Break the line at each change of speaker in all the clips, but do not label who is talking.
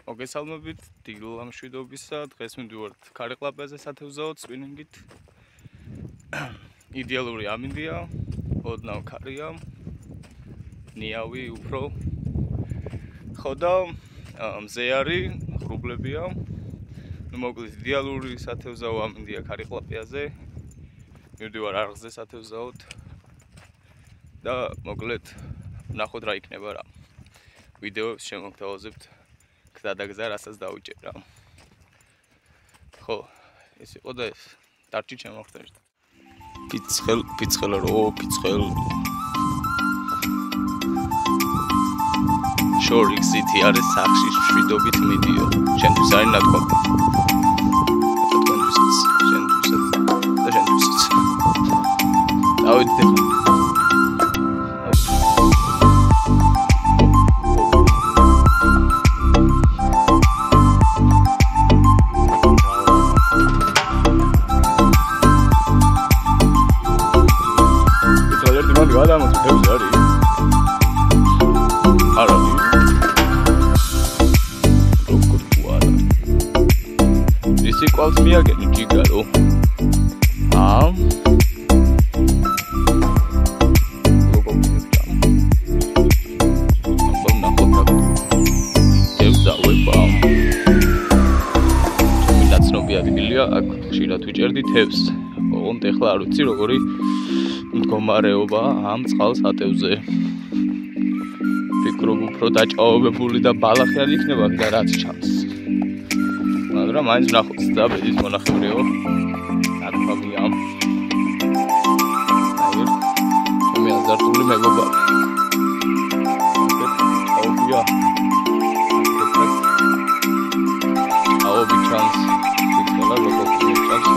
მოგესალმებით დილ ამშვიდობისა. დღეს მივდივართ ქარიყლაპიაზე სათევზაოდ სპინინგით. იდეალური ამინდია, ოდნავ ქარია, ნიავი უფრო. ხო და მზე არის, ღრუბლებია. მოკლედ იდეალური სათევზაო ამინდია ქარიყლაპიაზე. მივდივარ არხზე სათევზაოდ და მოკლედ ნახოთ რა იქნება რა. ვიდეოს შემოგთავაზებთ გადაგზა რასაც დავიჭერ რა. ხო, ეს იყო და ეს დარჩი ჩემოხდა ერთად. ფიცხელ რო ფიცხელ. შორი გზითი არის სახში შვიდობით მიდიო. შენთვის არის ნათქვამი. შენთვისაც. დავიდეთ. გადამოწევ თევზი არის. არა. როგორ ვარა. ისი ყავს მიაგენი ჯიგარო. აქ ხშირად ვიჭერდი თევზს. ოღონდ ეხლა არ ვიცი როგორი მდგომარეობა ამ წყალს ატევზე. ფიქრობ უფრო დაჭაობებული და ბალახი არ იქნება და რაც ჩანს. მაგრამ მაინც ვნახოთ და ბედის მონახევრიო. ნათქვამია. მე აზარტული მეგობარი. აუბია. აუბი ჩანს. ფიქრობ როგორ ჩანს.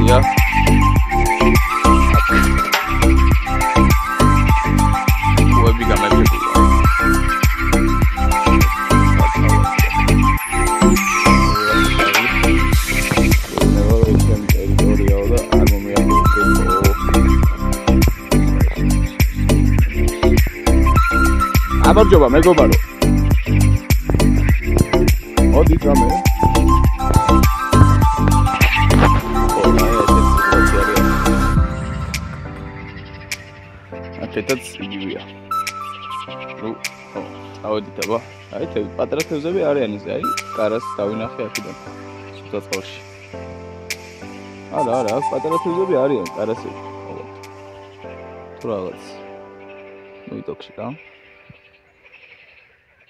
Ja. გამარჯობა მეგობარო. მოდით რამე. აკეთაც იგივეა. ნუ, ავედით აბა. აი თევზი, პატარა თევზები არიან ისე, აი, კარას დავინახე აქედან. სულ წყალში. არა, აქ პატარა თევზები არიან, კარასები. თუ რაღაც. ნუ იტოქში რა.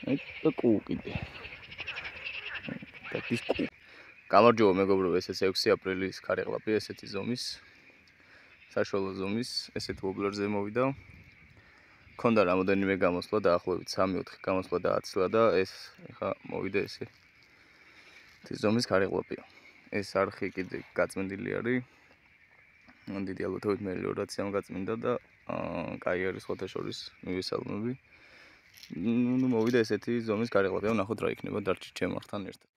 აი, და კუ კიდე. და ის კუ. გამარჯობა მეგობრებო, ეს 6 აპრილის ქარიყლაპი, ესეთი ზომის. საშუალო ზომის, ესეთ ვობლერზე მოვიდა. ქონდა რამოდენიმე გამოსვლა და ახლობით 3-4 გამოსვლა დააცლა და ეს ეხა მოვიდა ესე. ეს ზომის ქარიყლაპია. ეს არხი კიდე გაწმენდილი არის. დიდი ალბათობით მელიორაციამ გაწმინდა და კაი არის სხვათა შორის მივესალმები. ნუ მოვიდა ესეთი ზომის ქარიყლაპია, ვნახოთ რა იქნება დარჩი ჩემთან ერთად.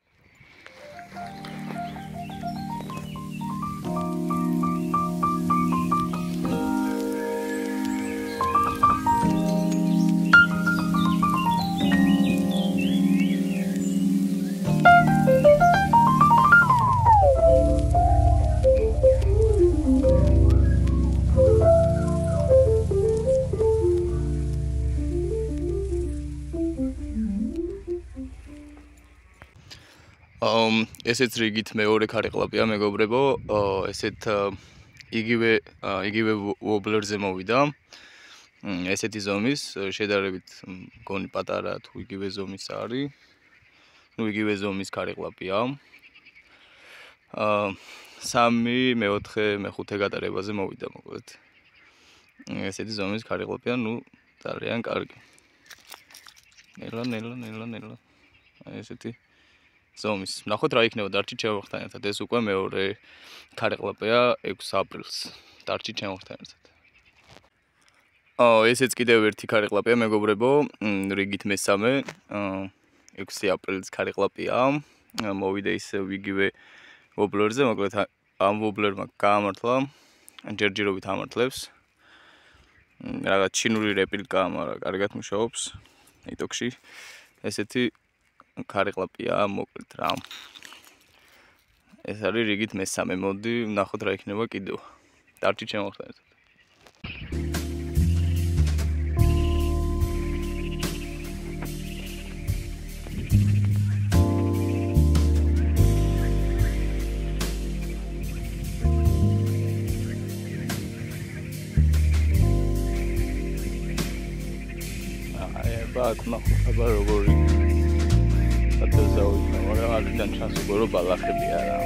ესეც რიგით მეორე ქარიყლაპია მეგობრებო, ესეთ იგივე ვობლერზე მოვიდა. ესეთი ზომის, შედარებით მგონი პატარა თუ იგივე ზომის არის. ნუ იგივე ზომის ქარიყლაპია. 3, მე-4, მე-5 გატარებაზე მოვიდა მოკლედ. ესეთი ზომის ქარიყლაპია, ნუ ძალიან კარგი. ნელა. ესეთი ზომის. ნახოთ რა იქნება დარჩი ჩემთან ერთად. ეს უკვე მეორე ქარიყლაპია 6 აპრილს. დარჩი ჩემთან ერთად. ესეც კიდევ ერთი ქარიყლაპია მეგობრებო, რიგით მესამე, 6 აპრილის ქარიყლაპია. მოვიდა ისე იგივე ვობლერზე, მოკლედ ამ ვობლერმა გაამართლა, ჯერჯერობით ამართლებს. Რაღაც ჩინური რეპლიკაა, მაგრამ კარგად მუშაობს იტოქში. ესეთი ქარიყლაპია, მოკლედ რა. ეს არის რიგით მესამე, მოდი ვნახოთ რა იქნება კიდევ. დარჩით შემოხსენეთ. აქ ნახება როგორი ათაზაუი, მაგრამ არიდან ჩანს უკვე რომ ბალახები არა.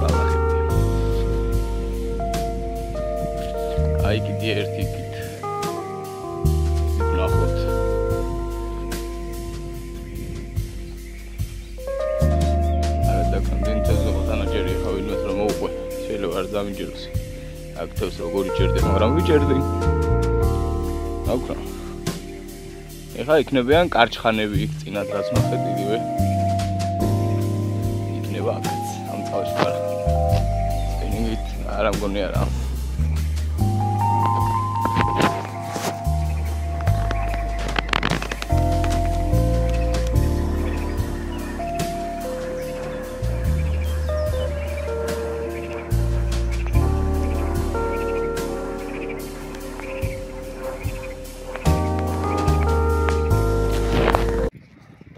ბალახები. აი კიდე ერთი კით. ნახოთ. არ დამიჯეროს. აქ თავს როგორი ჭერდი, მაგრამ ვიჭერდი. აქ რა. ეხლა იქნებიან კარჩხანები იქ წინათ რაც ნახეთ იგივე. იქნება აქაც ამ წალში არა. სპინინგით არა მგონი არა.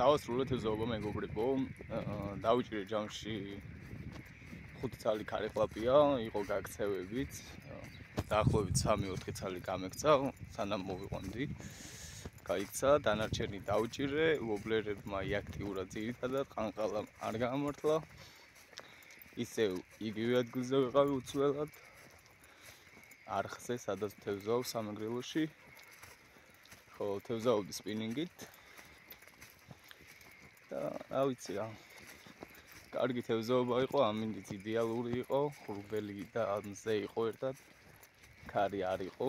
დავასრულეთ ზოგო მეგობრებო, დავიჭირე ჯამში 5 წალი ქარიყლაპია, იყო გაქცევებით, დაახლოებით 3-4 წალი გამექცა, სანამ მოვიყვანდი. გაიქცა, დანარჩენი დავიჭირე, ვობლერებმა აქტიურად ძირითადად ყანყალა არ გაამართლა. ისევ იგივე ადგილზე ვიყავი უცვლელად. არხზე, სადაც თევზავ სამეგრელოში. ხო, თევზავდი სპინინგით. რა ვიცი რა. კარგი თევზაობა იყო, ამინდიც იდეალური იყო, ხურბელი და მზე იყო ერთად. ქარი არ იყო.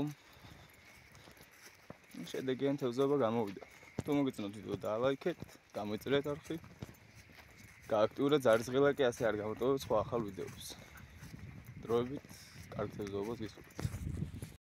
შედეგიან თევზაობა გამოვიდა. თუ მოგეწონათ ვიდეო დალაიქეთ, გამოიწერეთ არხი. გააქტიურეთ ზარისღილა კი ასე არ გამოტოვებთ სხვა ახალ ვიდეოებს. დროებით, კარგი თევზაობას გისურვებთ.